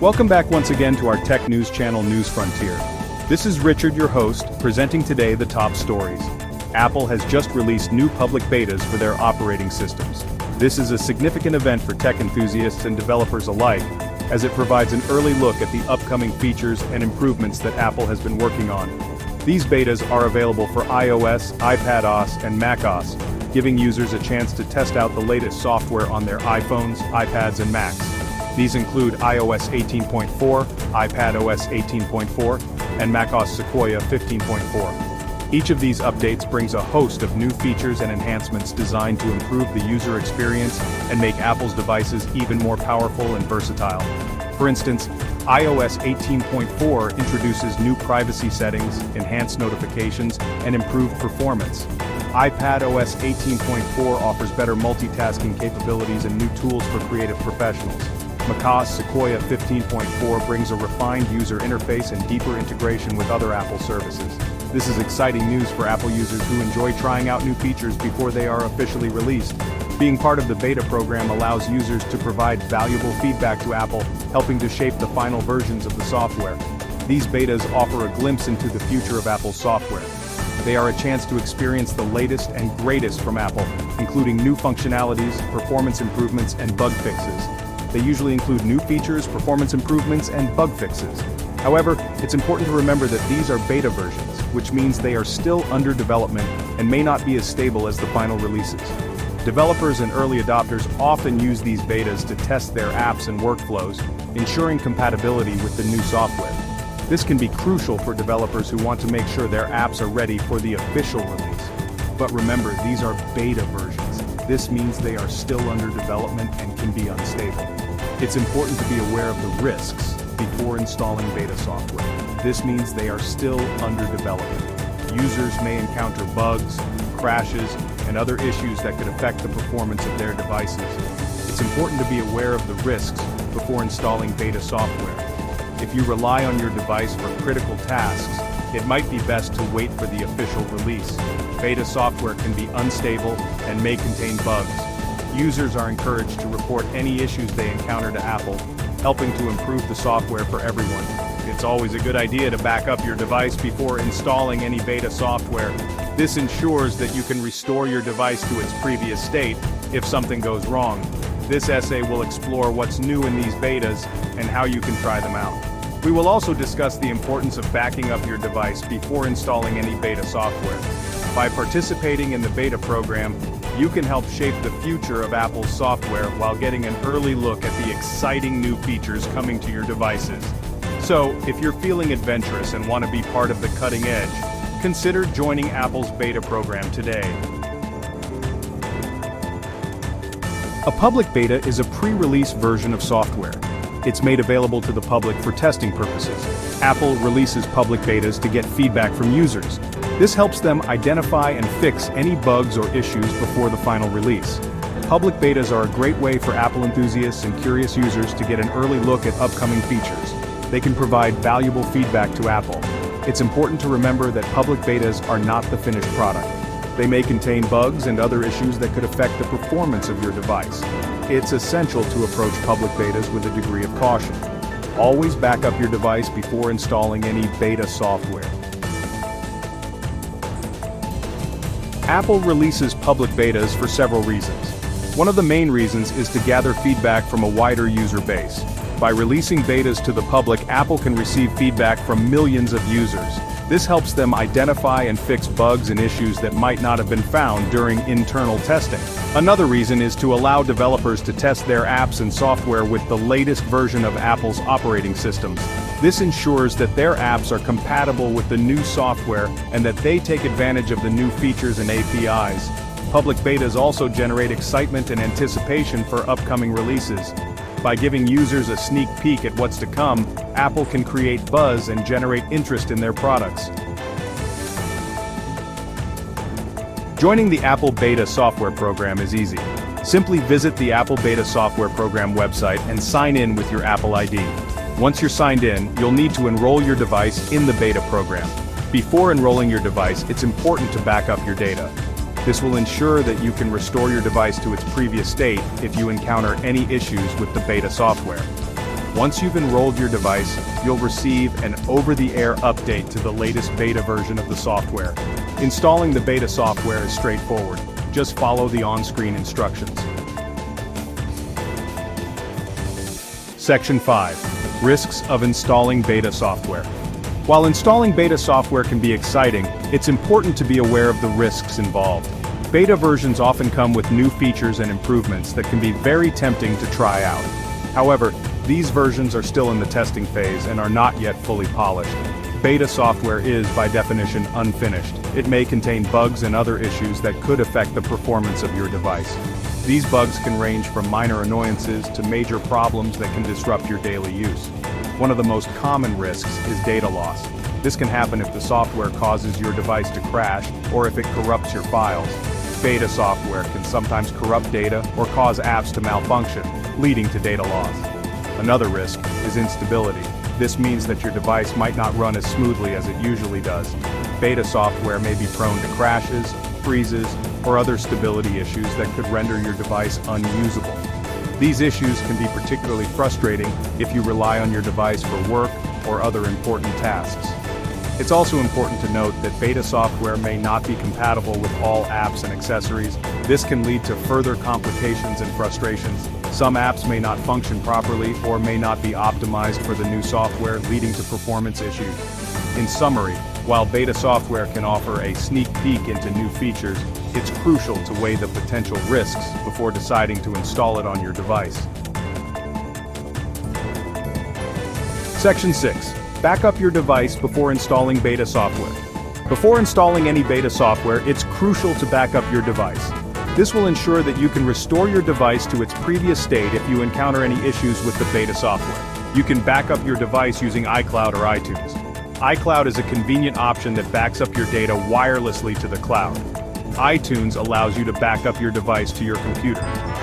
Welcome back once again to our tech news channel NewsFrontier. This is Richard, your host, presenting today the top stories. Apple has just released new public betas for their operating systems. This is a significant event for tech enthusiasts and developers alike, as it provides an early look at the upcoming features and improvements that Apple has been working on. These betas are available for iOS, iPadOS, and macOS, giving users a chance to test out the latest software on their iPhones, iPads, and Macs. These include iOS 18.4, iPadOS 18.4, and macOS Sequoia 15.4. Each of these updates brings a host of new features and enhancements designed to improve the user experience and make Apple's devices even more powerful and versatile. For instance, iOS 18.4 introduces new privacy settings, enhanced notifications, and improved performance. iPadOS 18.4 offers better multitasking capabilities and new tools for creative professionals. macOS Sequoia 15.4 brings a refined user interface and deeper integration with other Apple services. This is exciting news for Apple users who enjoy trying out new features before they are officially released. Being part of the beta program allows users to provide valuable feedback to Apple, helping to shape the final versions of the software. These betas offer a glimpse into the future of Apple's software. They are a chance to experience the latest and greatest from Apple, including new functionalities, performance improvements, and bug fixes. They usually include new features, performance improvements, and bug fixes. However, it's important to remember that these are beta versions, which means they are still under development and may not be as stable as the final releases. Developers and early adopters often use these betas to test their apps and workflows, ensuring compatibility with the new software. This can be crucial for developers who want to make sure their apps are ready for the official release. But remember, these are beta versions. This means they are still under development and can be unstable. It's important to be aware of the risks before installing beta software. This means they are still under development. Users may encounter bugs, crashes, and other issues that could affect the performance of their devices. It's important to be aware of the risks before installing beta software. If you rely on your device for critical tasks, it might be best to wait for the official release. Beta software can be unstable and may contain bugs. Users are encouraged to report any issues they encounter to Apple, helping to improve the software for everyone. It's always a good idea to back up your device before installing any beta software. This ensures that you can restore your device to its previous state if something goes wrong. This essay will explore what's new in these betas and how you can try them out. We will also discuss the importance of backing up your device before installing any beta software. By participating in the beta program, you can help shape the future of Apple's software while getting an early look at the exciting new features coming to your devices. So, if you're feeling adventurous and want to be part of the cutting edge, consider joining Apple's beta program today. A public beta is a pre-release version of software. It's made available to the public for testing purposes. Apple releases public betas to get feedback from users. This helps them identify and fix any bugs or issues before the final release. Public betas are a great way for Apple enthusiasts and curious users to get an early look at upcoming features. They can provide valuable feedback to Apple. It's important to remember that public betas are not the finished product. They may contain bugs and other issues that could affect the performance of your device. It's essential to approach public betas with a degree of caution. Always back up your device before installing any beta software. Apple releases public betas for several reasons. One of the main reasons is to gather feedback from a wider user base. By releasing betas to the public, Apple can receive feedback from millions of users. This helps them identify and fix bugs and issues that might not have been found during internal testing. Another reason is to allow developers to test their apps and software with the latest version of Apple's operating systems. This ensures that their apps are compatible with the new software and that they take advantage of the new features and APIs. Public betas also generate excitement and anticipation for upcoming releases. By giving users a sneak peek at what's to come, Apple can create buzz and generate interest in their products. Joining the Apple Beta Software Program is easy. Simply visit the Apple Beta Software Program website and sign in with your Apple ID. Once you're signed in, you'll need to enroll your device in the beta program. Before enrolling your device, it's important to back up your data. This will ensure that you can restore your device to its previous state if you encounter any issues with the beta software. Once you've enrolled your device, you'll receive an over-the-air update to the latest beta version of the software. Installing the beta software is straightforward. Just follow the on-screen instructions. Section 5. Risks of installing beta software. While installing beta software can be exciting, it's important to be aware of the risks involved. Beta versions often come with new features and improvements that can be very tempting to try out. However, these versions are still in the testing phase and are not yet fully polished. Beta software is, by definition, unfinished. It may contain bugs and other issues that could affect the performance of your device. These bugs can range from minor annoyances to major problems that can disrupt your daily use. One of the most common risks is data loss. This can happen if the software causes your device to crash or if it corrupts your files. Beta software can sometimes corrupt data or cause apps to malfunction, leading to data loss. Another risk is instability. This means that your device might not run as smoothly as it usually does. Beta software may be prone to crashes, freezes, or other stability issues that could render your device unusable. These issues can be particularly frustrating if you rely on your device for work or other important tasks. It's also important to note that beta software may not be compatible with all apps and accessories. This can lead to further complications and frustrations. Some apps may not function properly or may not be optimized for the new software, leading to performance issues. In summary, while beta software can offer a sneak peek into new features, it's crucial to weigh the potential risks before deciding to install it on your device. Section 6. Back up your device before installing beta software. Before installing any beta software, it's crucial to back up your device. This will ensure that you can restore your device to its previous state if you encounter any issues with the beta software. You can back up your device using iCloud or iTunes. iCloud is a convenient option that backs up your data wirelessly to the cloud. iTunes allows you to back up your device to your computer.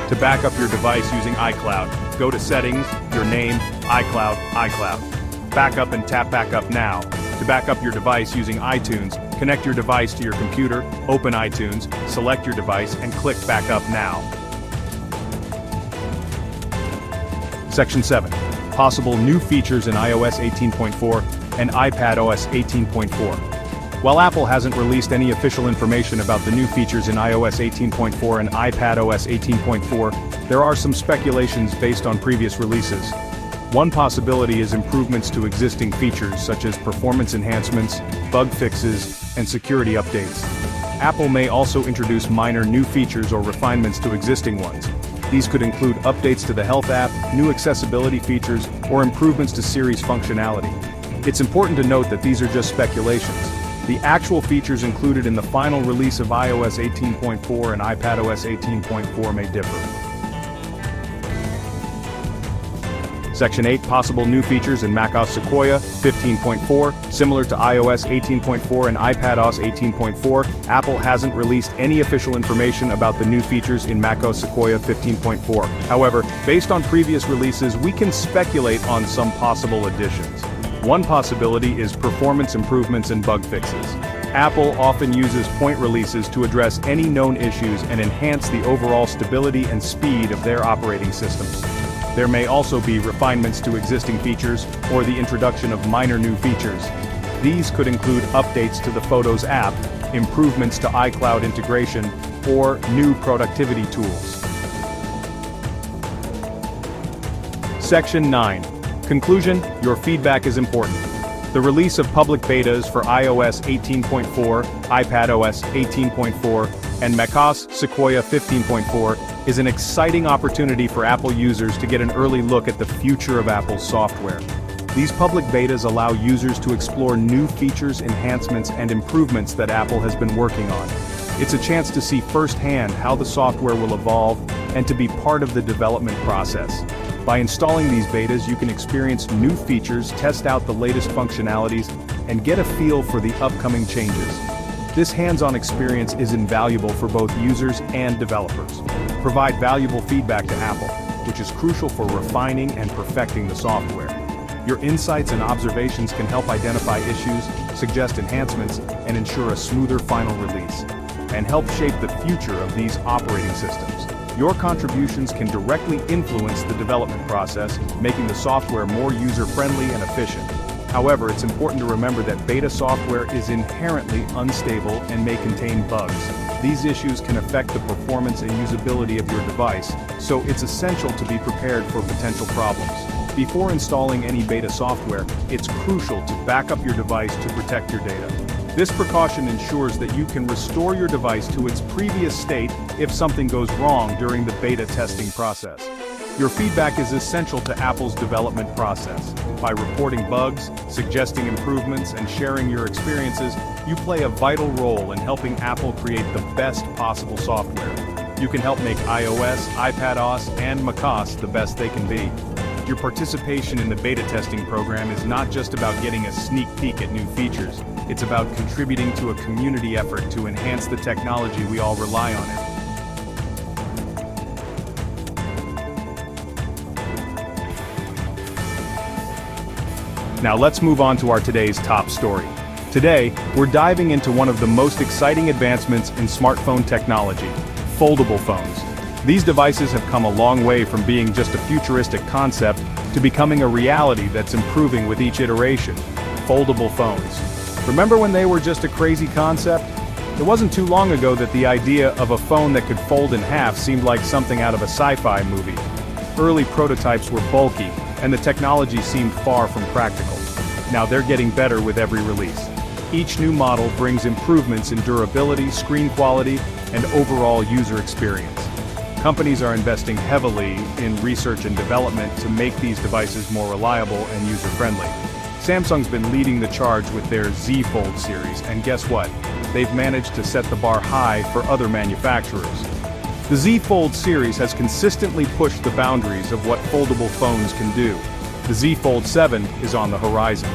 To back up your device using iCloud, go to Settings, your name, iCloud, iCloud. Backup and tap Backup Now. To back up your device using iTunes, connect your device to your computer, open iTunes, select your device, and click Backup Now. Section 7. Possible new features in iOS 18.4 and iPadOS 18.4. While Apple hasn't released any official information about the new features in iOS 18.4 and iPadOS 18.4, there are some speculations based on previous releases. One possibility is improvements to existing features such as performance enhancements, bug fixes, and security updates. Apple may also introduce minor new features or refinements to existing ones. These could include updates to the Health app, new accessibility features, or improvements to Siri's functionality. It's important to note that these are just speculations. The actual features included in the final release of iOS 18.4 and iPadOS 18.4 may differ. Section 8. Possible new features in macOS Sequoia 15.4. Similar to iOS 18.4 and iPadOS 18.4, Apple hasn't released any official information about the new features in macOS Sequoia 15.4. However, based on previous releases, we can speculate on some possible additions. One possibility is performance improvements and bug fixes. Apple often uses point releases to address any known issues and enhance the overall stability and speed of their operating systems. There may also be refinements to existing features or the introduction of minor new features. These could include updates to the Photos app, improvements to iCloud integration, or new productivity tools. Section 9. Conclusion: your feedback is important. The release of public betas for iOS 18.4, iPadOS 18.4, and macOS Sequoia 15.4 is an exciting opportunity for Apple users to get an early look at the future of Apple's software. These public betas allow users to explore new features, enhancements, and improvements that Apple has been working on. It's a chance to see firsthand how the software will evolve and to be part of the development process. By installing these betas, you can experience new features, test out the latest functionalities, and get a feel for the upcoming changes. This hands-on experience is invaluable for both users and developers. Provide valuable feedback to Apple, which is crucial for refining and perfecting the software. Your insights and observations can help identify issues, suggest enhancements, and ensure a smoother final release, and help shape the future of these operating systems. Your contributions can directly influence the development process, making the software more user-friendly and efficient. However, it's important to remember that beta software is inherently unstable and may contain bugs. These issues can affect the performance and usability of your device, so it's essential to be prepared for potential problems. Before installing any beta software, it's crucial to back up your device to protect your data. This precaution ensures that you can restore your device to its previous state if something goes wrong during the beta testing process. Your feedback is essential to Apple's development process. By reporting bugs, suggesting improvements, and sharing your experiences, you play a vital role in helping Apple create the best possible software. You can help make iOS, iPadOS, and macOS the best they can be. Your participation in the beta testing program is not just about getting a sneak peek at new features. It's about contributing to a community effort to enhance the technology we all rely on it. Now let's move on to today's top story. Today, we're diving into one of the most exciting advancements in smartphone technology, foldable phones. These devices have come a long way from being just a futuristic concept to becoming a reality that's improving with each iteration. Foldable phones. Remember when they were just a crazy concept? It wasn't too long ago that the idea of a phone that could fold in half seemed like something out of a sci-fi movie. Early prototypes were bulky, and the technology seemed far from practical. Now they're getting better with every release. Each new model brings improvements in durability, screen quality, and overall user experience. Companies are investing heavily in research and development to make these devices more reliable and user-friendly. Samsung's been leading the charge with their Z Fold series, and guess what? They've managed to set the bar high for other manufacturers. The Z Fold series has consistently pushed the boundaries of what foldable phones can do. The Z Fold 7 is on the horizon.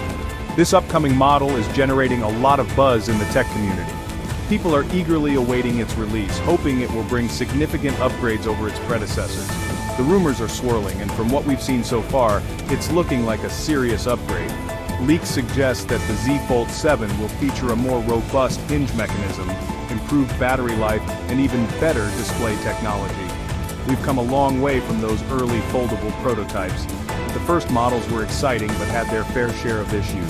This upcoming model is generating a lot of buzz in the tech community. People are eagerly awaiting its release, hoping it will bring significant upgrades over its predecessors. The rumors are swirling, and from what we've seen so far, it's looking like a serious upgrade. Leaks suggest that the Z Fold 7 will feature a more robust hinge mechanism, improved battery life, and even better display technology. We've come a long way from those early foldable prototypes. The first models were exciting but had their fair share of issues.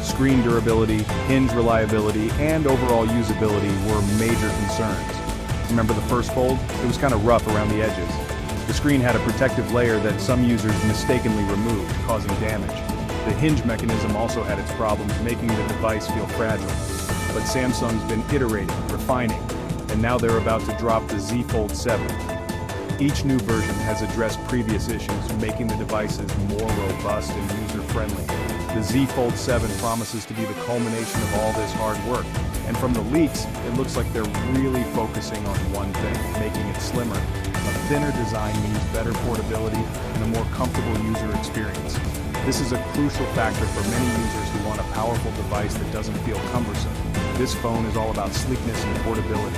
Screen durability, hinge reliability, and overall usability were major concerns. Remember the first Fold? It was kind of rough around the edges. The screen had a protective layer that some users mistakenly removed, causing damage. The hinge mechanism also had its problems, making the device feel fragile. But Samsung's been iterating, refining, and now they're about to drop the Z Fold 7. Each new version has addressed previous issues, making the devices more robust and user-friendly. The Z Fold 7 promises to be the culmination of all this hard work, and from the leaks, it looks like they're really focusing on one thing, making it slimmer. A thinner design means better portability and a more comfortable user experience. This is a crucial factor for many users who want a powerful device that doesn't feel cumbersome. This phone is all about sleekness and portability.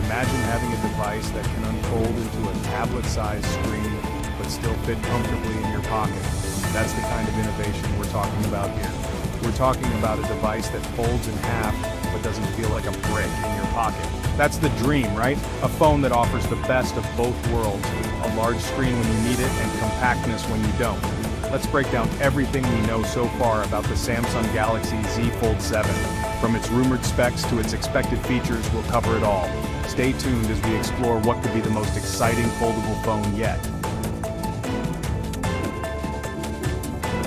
Imagine having a device that can unfold into a tablet-sized screen, but still fit comfortably in your pocket. That's the kind of innovation we're talking about here. We're talking about a device that folds in half, but doesn't feel like a brick in your pocket. That's the dream, right? A phone that offers the best of both worlds, a large screen when you need it and compactness when you don't. Let's break down everything we know so far about the Samsung Galaxy Z Fold 7. From its rumored specs to its expected features, we'll cover it all. Stay tuned as we explore what could be the most exciting foldable phone yet.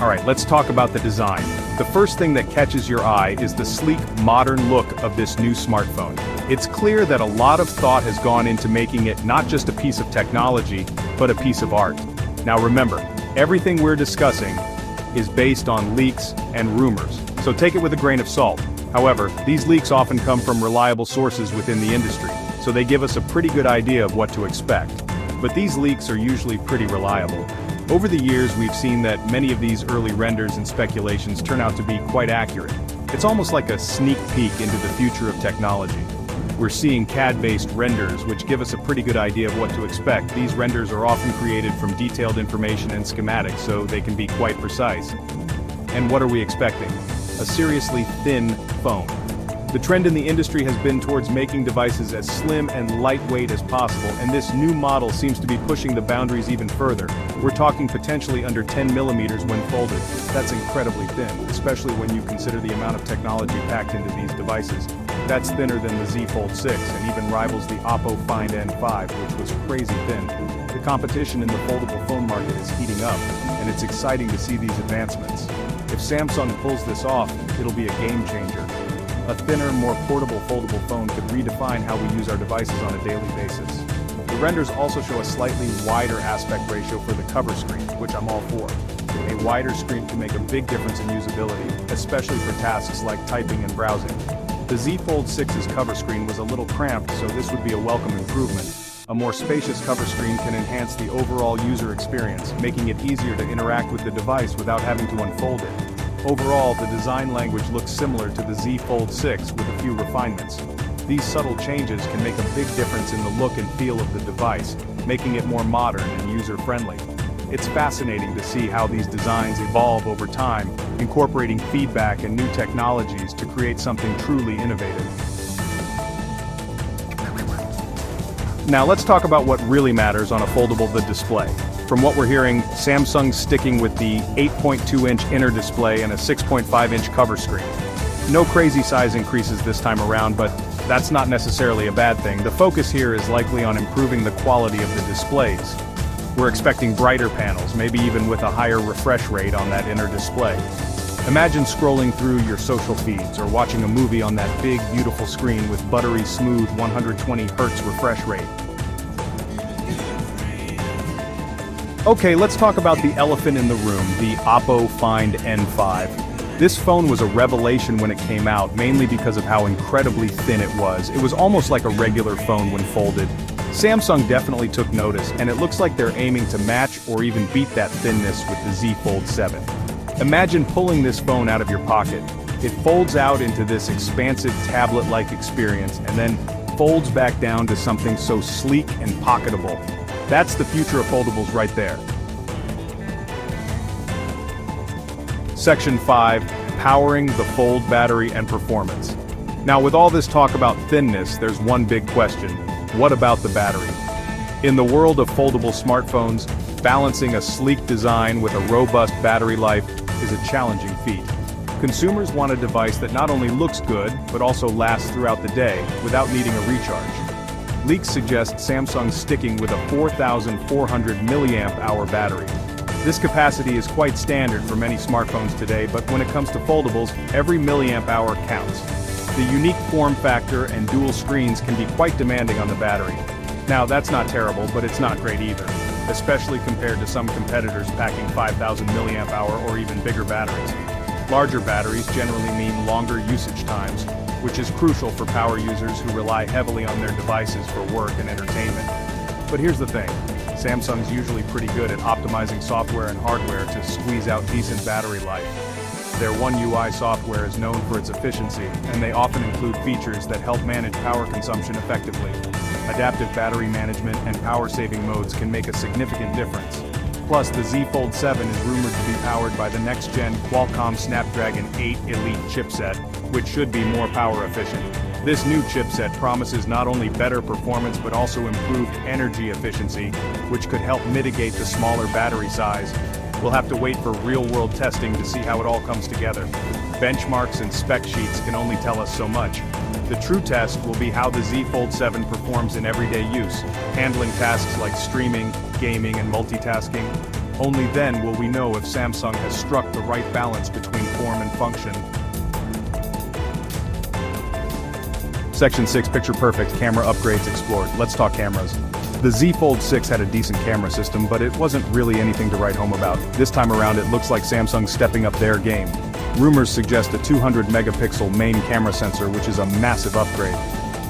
Alright, let's talk about the design. The first thing that catches your eye is the sleek, modern look of this new smartphone. It's clear that a lot of thought has gone into making it not just a piece of technology, but a piece of art. Now remember, everything we're discussing is based on leaks and rumors, so take it with a grain of salt. However, these leaks often come from reliable sources within the industry, so they give us a pretty good idea of what to expect. But these leaks are usually pretty reliable. Over the years, we've seen that many of these early renders and speculations turn out to be quite accurate. It's almost like a sneak peek into the future of technology. We're seeing CAD-based renders, which give us a pretty good idea of what to expect. These renders are often created from detailed information and schematics, so they can be quite precise. And what are we expecting? A seriously thin phone. The trend in the industry has been towards making devices as slim and lightweight as possible, and this new model seems to be pushing the boundaries even further. We're talking potentially under 10 millimeters when folded. That's incredibly thin, especially when you consider the amount of technology packed into these devices. That's thinner than the Z Fold 6 and even rivals the Oppo Find N5, which was crazy thin. The competition in the foldable phone market is heating up, and it's exciting to see these advancements. If Samsung pulls this off, it'll be a game changer. A thinner, more portable foldable phone could redefine how we use our devices on a daily basis. The renders also show a slightly wider aspect ratio for the cover screen, which I'm all for. A wider screen can make a big difference in usability, especially for tasks like typing and browsing. The Z Fold 6's cover screen was a little cramped, so this would be a welcome improvement. A more spacious cover screen can enhance the overall user experience, making it easier to interact with the device without having to unfold it. Overall, the design language looks similar to the Z Fold 6 with a few refinements. These subtle changes can make a big difference in the look and feel of the device, making it more modern and user-friendly. It's fascinating to see how these designs evolve over time, incorporating feedback and new technologies to create something truly innovative. Now let's talk about what really matters on a foldable: the display. From what we're hearing, Samsung's sticking with the 8.2-inch inner display and a 6.5-inch cover screen. No crazy size increases this time around, but that's not necessarily a bad thing. The focus here is likely on improving the quality of the displays. We're expecting brighter panels, maybe even with a higher refresh rate on that inner display. Imagine scrolling through your social feeds or watching a movie on that big, beautiful screen with buttery smooth 120 Hz refresh rate. Okay, let's talk about the elephant in the room, the Oppo Find N5. This phone was a revelation when it came out, mainly because of how incredibly thin it was. It was almost like a regular phone when folded. Samsung definitely took notice, and it looks like they're aiming to match or even beat that thinness with the Z Fold 7. Imagine pulling this phone out of your pocket. It folds out into this expansive tablet-like experience and then folds back down to something so sleek and pocketable. That's the future of foldables right there. Section 5, powering the Fold battery and performance. Now with all this talk about thinness, there's one big question. What about the battery? In the world of foldable smartphones, balancing a sleek design with a robust battery life is a challenging feat. Consumers want a device that not only looks good, but also lasts throughout the day without needing a recharge. Leaks suggest Samsung's sticking with a 4,400 mAh battery. This capacity is quite standard for many smartphones today, but when it comes to foldables, every milliamp hour counts. The unique form factor and dual screens can be quite demanding on the battery. Now that's not terrible, but it's not great either, especially compared to some competitors packing 5,000 milliamp hour or even bigger batteries. Larger batteries generally mean longer usage times, which is crucial for power users who rely heavily on their devices for work and entertainment. But here's the thing, Samsung's usually pretty good at optimizing software and hardware to squeeze out decent battery life. Their One UI software is known for its efficiency, and they often include features that help manage power consumption effectively. Adaptive battery management and power-saving modes can make a significant difference. Plus, the Z Fold 7 is rumored to be powered by the next-gen Qualcomm Snapdragon 8 Elite chipset, which should be more power efficient. This new chipset promises not only better performance but also improved energy efficiency, which could help mitigate the smaller battery size. We'll have to wait for real-world testing to see how it all comes together. Benchmarks and spec sheets can only tell us so much. The true test will be how the Z Fold 7 performs in everyday use, handling tasks like streaming, gaming, and multitasking. Only then will we know if Samsung has struck the right balance between form and function. Section 6, Picture Perfect, Camera Upgrades Explored. Let's talk cameras. The Z Fold 6 had a decent camera system, but it wasn't really anything to write home about. This time around, it looks like Samsung's stepping up their game. Rumors suggest a 200-megapixel main camera sensor, which is a massive upgrade.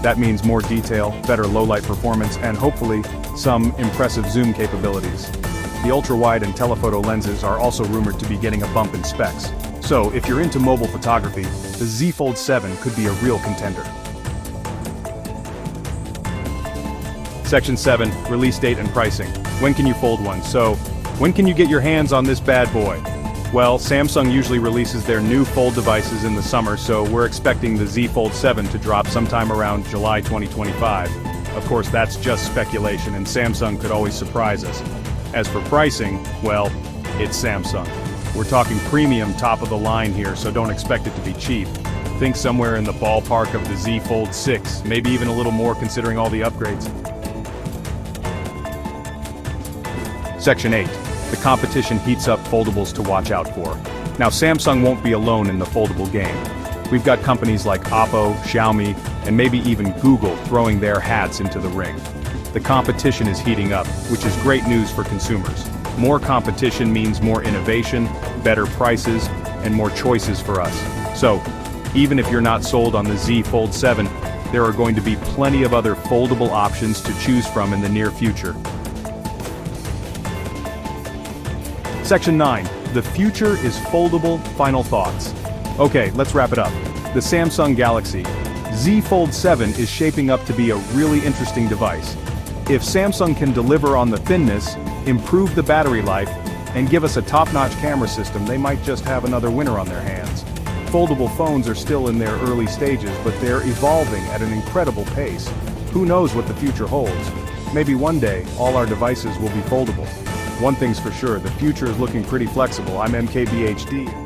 That means more detail, better low-light performance, and hopefully, some impressive zoom capabilities. The ultra-wide and telephoto lenses are also rumored to be getting a bump in specs. So, if you're into mobile photography, the Z Fold 7 could be a real contender. Section 7, Release Date and Pricing. When can you fold one? So, when can you get your hands on this bad boy? Well, Samsung usually releases their new Fold devices in the summer, so we're expecting the Z Fold 7 to drop sometime around July 2025. Of course, that's just speculation, and Samsung could always surprise us. As for pricing, well, it's Samsung. We're talking premium, top of the line here, so don't expect it to be cheap. Think somewhere in the ballpark of the Z Fold 6, maybe even a little more considering all the upgrades. Section 8. The competition heats up foldables to watch out for. Now, Samsung won't be alone in the foldable game. We've got companies like Oppo, Xiaomi, and maybe even Google throwing their hats into the ring. The competition is heating up, which is great news for consumers. More competition means more innovation, better prices, and more choices for us. So, even if you're not sold on the Z Fold 7, there are going to be plenty of other foldable options to choose from in the near future. Section 9. The future is foldable. Final thoughts. Okay, let's wrap it up. The Samsung Galaxy Z Fold 7 is shaping up to be a really interesting device. If Samsung can deliver on the thinness, improve the battery life, and give us a top-notch camera system, they might just have another winner on their hands. Foldable phones are still in their early stages, but they're evolving at an incredible pace. Who knows what the future holds? Maybe one day, all our devices will be foldable. One thing's for sure, the future is looking pretty flexible. I'm MKBHD.